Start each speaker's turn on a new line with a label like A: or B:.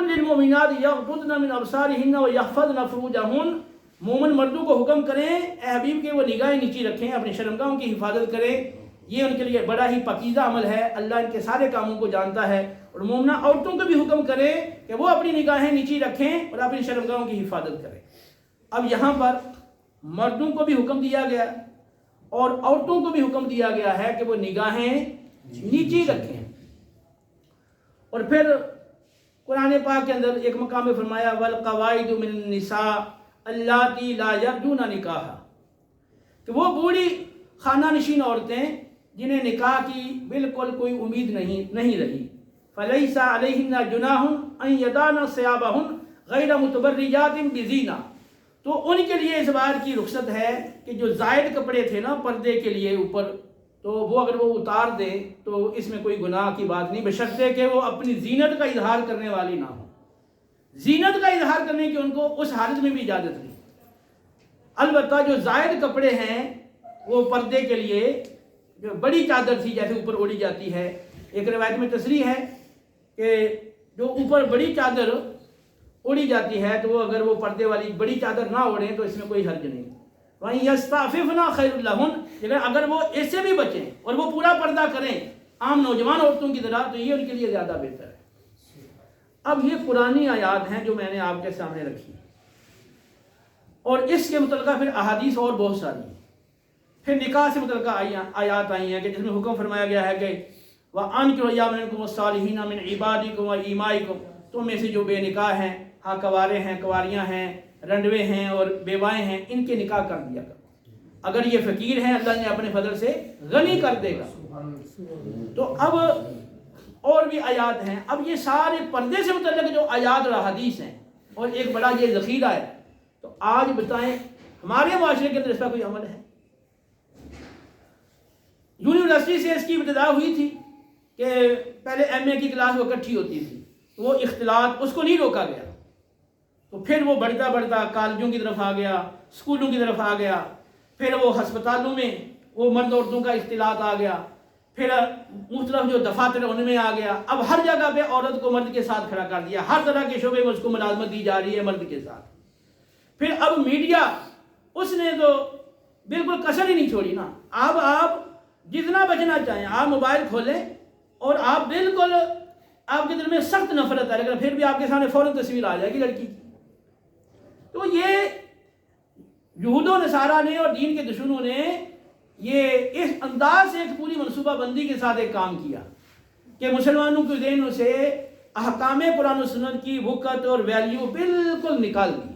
A: للمؤمنات یغضضن من ابصارہن ویحفظن فروجہن، مومن مردوں کو حکم کریں اے حبیب کہ وہ نگاہیں نیچی رکھیں، اپنی شرمگاہوں کی حفاظت کریں، یہ ان کے لیے بڑا ہی پاکیزہ عمل ہے، اللہ ان کے سارے کاموں کو جانتا ہے۔ اور مومنہ عورتوں کو بھی حکم کریں کہ وہ اپنی نگاہیں نیچی رکھیں اور اپنی شرمگاہوں کی حفاظت کریں۔ اب یہاں پر مردوں کو بھی حکم دیا گیا اور عورتوں کو بھی حکم دیا گیا ہے کہ وہ نگاہیں نیچی رکھیں۔ اور پھر قرآن پاک کے اندر ایک مقام میں فرمایا والقواعد من النساء اللاتی لا یرجون نکاحا، کہ وہ بوڑھی خانہ نشین عورتیں جنہیں نکاح کی بالکل کوئی امید نہیں رہی، فلیس علیہن جناح ان یضعن ثیابہن غیر متبرجات بزینہ، تو ان کے لیے اس بار کی رخصت ہے کہ جو زائد کپڑے تھے نا پردے کے لیے اوپر، تو وہ اگر وہ اتار دیں تو اس میں کوئی گناہ کی بات نہیں، بشرطے کہ وہ اپنی زینت کا اظہار کرنے والی نہ ہو۔ زینت کا اظہار کرنے کی ان کو اس حالت میں بھی اجازت نہیں۔ البتہ جو زائد کپڑے ہیں وہ پردے کے لیے، جو بڑی چادر تھی جیسے اوپر اوڑھی جاتی ہے، ایک روایت میں تصریح ہے کہ جو اوپر بڑی چادر اوڑھی جاتی ہے تو وہ اگر وہ پردے والی بڑی چادر نہ اوڑھیں تو اس میں کوئی حرج نہیں۔ وَإِن يَسْتَعْفِفْنَا خَيْرٌ لَهُنَّ، لیکن اگر وہ اس سے بھی بچیں اور وہ پورا پردہ کریں عام نوجوان عورتوں کی طرح، تو یہ ان کے لیے زیادہ بہتر ہے۔ اب یہ پرانی آیات ہیں جو میں نے آپ کے سامنے رکھی، اور اس کے متعلقہ پھر احادیث اور بہت ساری ہیں۔ پھر نکاح سے متعلقہ آیات آئی ہیں کہ جس میں حکم فرمایا گیا ہے کہ وَأَنكِحُوا الْأَيَامَ مِنكُمْ وَالصَّالِحِينَ مِنْ عِبَادِكُمْ وَإِمَائِكُمْ، تم میں سے جو بے نکاح ہیں، ہاں کوارے ہیں، کواریاں ہیں، رنڈوے ہیں اور بیوائیں ہیں، ان کے نکاح کر دیا کرو، اگر یہ فقیر ہیں اللہ نے اپنے فضل سے غنی کر دے گا۔ تو اب اور بھی آیات ہیں، اب یہ سارے پردے سے متعلق جو آیات اور احادیث ہیں، اور ایک بڑا یہ ذخیرہ ہے، تو آج بتائیں ہمارے معاشرے کے اندر اس کا کوئی عمل ہے؟ یونیورسٹی سے اس کی ابتدا ہوئی تھی کہ پہلے ایم اے کی کلاس وہ اکٹھی ہوتی تھی، وہ اختلاط اس کو نہیں روکا گیا، تو پھر وہ بڑھتا بڑھتا کالجوں کی طرف آ گیا، اسکولوں کی طرف آ گیا، پھر وہ ہسپتالوں میں وہ مرد عورتوں کا اختلاط آ گیا، پھر مختلف جو دفاتر ان میں آ گیا، اب ہر جگہ پہ عورت کو مرد کے ساتھ کھڑا کر دیا، ہر طرح کے شعبے میں اس کو ملازمت دی جا رہی ہے مرد کے ساتھ۔ پھر اب میڈیا اس نے تو بالکل کسر ہی نہیں چھوڑی نا، اب آپ جتنا بچنا چاہیں آپ موبائل کھولیں اور آپ بالکل آپ کے دل میں سخت نفرت ہے، لیکن پھر بھی آپ کے سامنے فوراً تصویر آ جائے گی لڑکی کی۔ تو یہ یہود و نصارہ نے اور دین کے دشمنوں نے یہ اس انداز سے ایک پوری منصوبہ بندی کے ساتھ ایک کام کیا کہ مسلمانوں کے ذہنوں سے احکام قرآن و سنت کی وقت اور ویلیو بالکل نکال دی۔